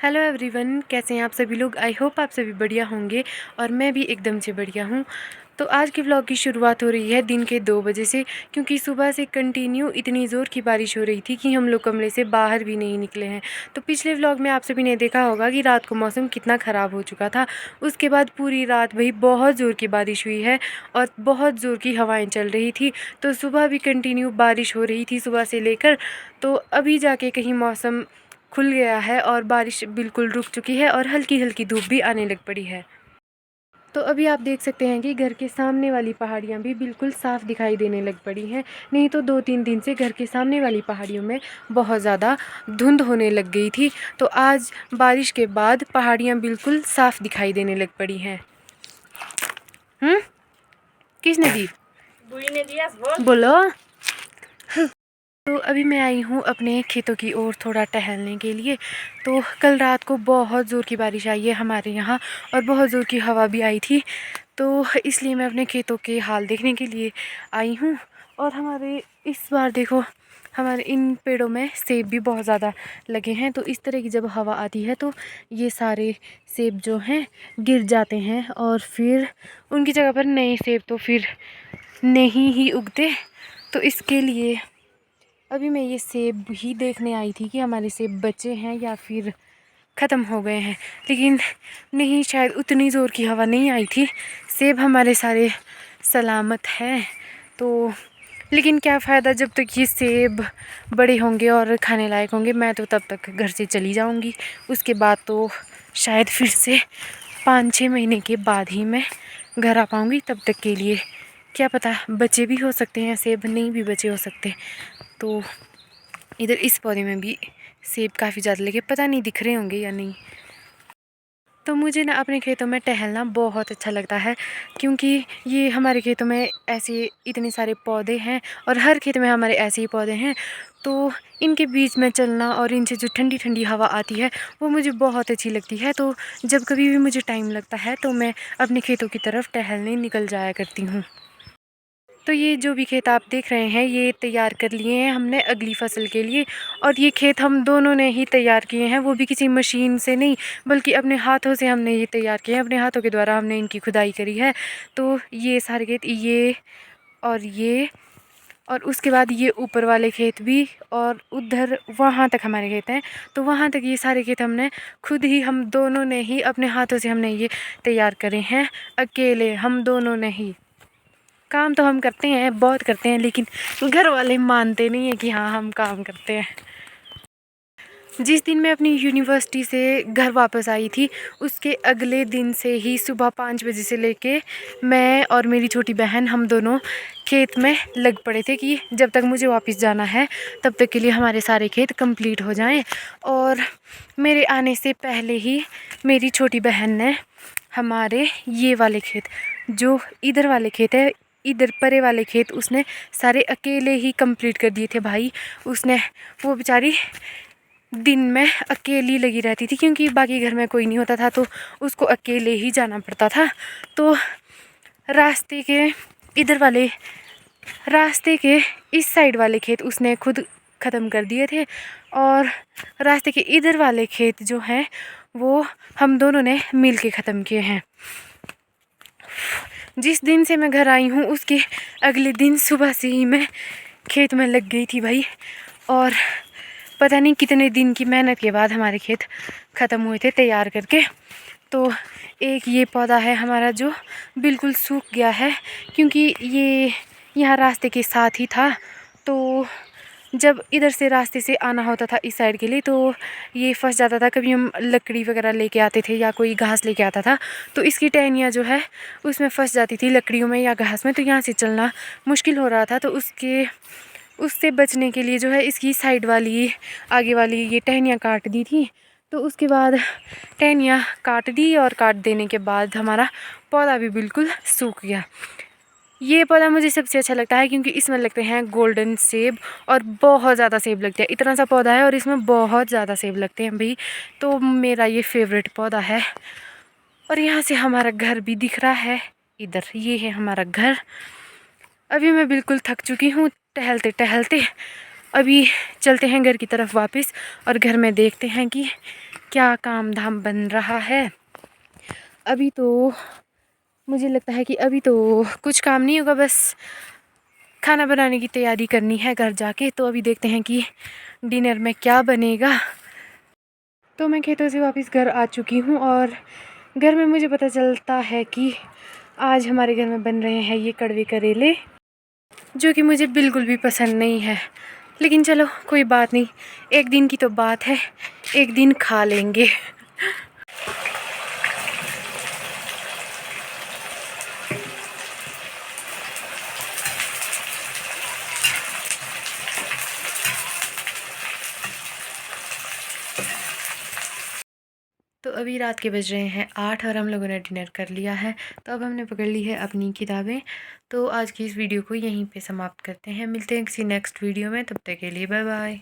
Hello everyone, कैसे हैं आप सभी लोग। आई होप आप सभी बढ़िया होंगे और मैं भी एकदम से बढ़िया हूँ। तो आज के व्लॉग की शुरुआत हो रही है दिन के 2 बजे से, क्योंकि सुबह से कंटिन्यू इतनी ज़ोर की बारिश हो रही थी कि हम लोग कमरे से बाहर भी नहीं निकले हैं। तो पिछले व्लॉग में आप सभी ने देखा होगा कि रात को मौसम कितना ख़राब हो चुका था। उसके बाद पूरी रात वही बहुत ज़ोर की बारिश हुई है और बहुत ज़ोर की हवाएँ चल रही थी। तो सुबह भी कंटिन्यू बारिश हो रही थी सुबह से लेकर, तो अभी जाके कहीं मौसम खुल गया है और बारिश बिल्कुल रुक चुकी है और हल्की हल्की धूप भी आने लग पड़ी है। तो अभी आप देख सकते हैं कि घर के सामने वाली पहाड़ियाँ भी बिल्कुल साफ़ दिखाई देने लग पड़ी हैं। नहीं तो 2-3 दिन से घर के सामने वाली पहाड़ियों में बहुत ज़्यादा धुंध होने लग गई थी। तो आज बारिश के बाद पहाड़ियाँ बिल्कुल साफ़ दिखाई देने लग पड़ी हैं। किसने दी? बुई ने दिया। बोलो। तो अभी मैं आई हूँ अपने खेतों की ओर थोड़ा टहलने के लिए। तो कल रात को बहुत ज़ोर की बारिश आई है हमारे यहाँ और बहुत ज़ोर की हवा भी आई थी। तो इसलिए मैं अपने खेतों के हाल देखने के लिए आई हूँ। और हमारे इस बार देखो, हमारे इन पेड़ों में सेब भी बहुत ज़्यादा लगे हैं। तो इस तरह की जब हवा आती है तो ये सारे सेब जो हैं गिर जाते हैं और फिर उनकी जगह पर नए सेब तो फिर नहीं ही उगते। तो इसके लिए अभी मैं ये सेब ही देखने आई थी कि हमारे सेब बचे हैं या फिर ख़त्म हो गए हैं। लेकिन नहीं, शायद उतनी ज़ोर की हवा नहीं आई थी। सेब हमारे सारे सलामत हैं। तो लेकिन क्या फ़ायदा जब तक ये सेब बड़े होंगे और खाने लायक होंगे। मैं तो तब तक घर से चली जाऊंगी। उसके बाद तो शायद फिर से 5-6 महीने के बाद ही मैं घर आ पाऊँगी। तब तक के लिए क्या पता बचे भी हो सकते हैं सेब, नहीं भी बचे हो सकते। तो इधर इस पौधे में भी सेब काफ़ी ज़्यादा लगे, पता नहीं दिख रहे होंगे या नहीं। तो मुझे ना अपने खेतों में टहलना बहुत अच्छा लगता है, क्योंकि ये हमारे खेतों में ऐसे इतने सारे पौधे हैं और हर खेत में हमारे ऐसे ही पौधे हैं। तो इनके बीच में चलना और इनसे जो ठंडी ठंडी हवा आती है वो मुझे बहुत अच्छी लगती है। तो जब कभी भी मुझे टाइम लगता है तो मैं अपने खेतों की तरफ टहलने निकल जाया करती हूँ। तो ये जो भी खेत आप देख रहे हैं ये तैयार कर लिए हैं हमने अगली फसल के लिए। और ये खेत हम दोनों ने ही तैयार किए हैं, वो भी किसी मशीन से नहीं बल्कि अपने हाथों से हमने ये तैयार किए हैं। अपने हाथों के द्वारा हमने इनकी खुदाई करी है। तो ये सारे खेत, ये और उसके बाद ये ऊपर वाले खेत भी और उधर वहाँ तक हमारे खेत हैं। तो वहाँ तक ये सारे खेत हमने खुद ही, हम दोनों ने ही अपने हाथों से हमने ये तैयार करे हैं, अकेले हम दोनों ने ही। काम तो हम करते हैं, बहुत करते हैं, लेकिन घर वाले मानते नहीं है कि हाँ हम काम करते हैं। जिस दिन मैं अपनी यूनिवर्सिटी से घर वापस आई थी उसके अगले दिन से ही सुबह 5 बजे से लेके मैं और मेरी छोटी बहन हम दोनों खेत में लग पड़े थे कि जब तक मुझे वापस जाना है तब तक के लिए हमारे सारे खेत कंप्लीट हो जाएं। और मेरे आने से पहले ही मेरी छोटी बहन ने हमारे ये वाले खेत, जो इधर वाले खेत है, इधर परे वाले खेत उसने सारे अकेले ही कंप्लीट कर दिए थे भाई। उसने, वो बेचारी दिन में अकेली लगी रहती थी क्योंकि बाकी घर में कोई नहीं होता था, तो उसको अकेले ही जाना पड़ता था। तो रास्ते के इधर वाले, रास्ते के इस साइड वाले खेत उसने खुद ख़त्म कर दिए थे और रास्ते के इधर वाले खेत जो हैं वो हम दोनों ने मिल के ख़त्म किए हैं। जिस दिन से मैं घर आई हूँ उसके अगले दिन सुबह से ही मैं खेत में लग गई थी भाई। और पता नहीं कितने दिन की मेहनत के बाद हमारे खेत ख़त्म हुए थे तैयार करके। तो एक ये पौधा है हमारा जो बिल्कुल सूख गया है, क्योंकि ये यहाँ रास्ते के साथ ही था। तो जब इधर से रास्ते से आना होता था इस साइड के लिए तो ये फंस जाता था। कभी हम लकड़ी वगैरह लेके आते थे या कोई घास लेके आता था तो इसकी टहनियाँ जो है उसमें फंस जाती थी, लकड़ियों में या घास में। तो यहाँ से चलना मुश्किल हो रहा था। तो उससे बचने के लिए जो है इसकी साइड वाली, आगे वाली ये टहनियाँ काट दी थी। तो उसके बाद टहनियाँ काट दी और काट देने के बाद हमारा पौधा भी बिल्कुल सूख गया। ये पौधा मुझे सबसे अच्छा लगता है क्योंकि इसमें लगते हैं गोल्डन सेब और बहुत ज़्यादा सेब लगते हैं। इतना सा पौधा है और इसमें बहुत ज़्यादा सेब लगते हैं भाई। तो मेरा ये फेवरेट पौधा है। और यहाँ से हमारा घर भी दिख रहा है, इधर ये है हमारा घर। अभी मैं बिल्कुल थक चुकी हूँ टहलते टहलते। अभी चलते हैं घर की तरफ वापस और घर में देखते हैं कि क्या काम धाम बन रहा है। अभी तो मुझे लगता है कि अभी तो कुछ काम नहीं होगा, बस खाना बनाने की तैयारी करनी है घर जाके। तो अभी देखते हैं कि डिनर में क्या बनेगा। तो मैं खेतों से वापस घर आ चुकी हूँ और घर में मुझे पता चलता है कि आज हमारे घर में बन रहे हैं ये कड़वे करेले, जो कि मुझे बिल्कुल भी पसंद नहीं है। लेकिन चलो कोई बात नहीं, एक दिन की तो बात है, एक दिन खा लेंगे। तो अभी रात के बज रहे हैं 8 और हम लोगों ने डिनर कर लिया है। तो अब हमने पकड़ ली है अपनी किताबें। तो आज की इस वीडियो को यहीं पे समाप्त करते हैं। मिलते हैं किसी नेक्स्ट वीडियो में, तब तक के लिए बाय बाय।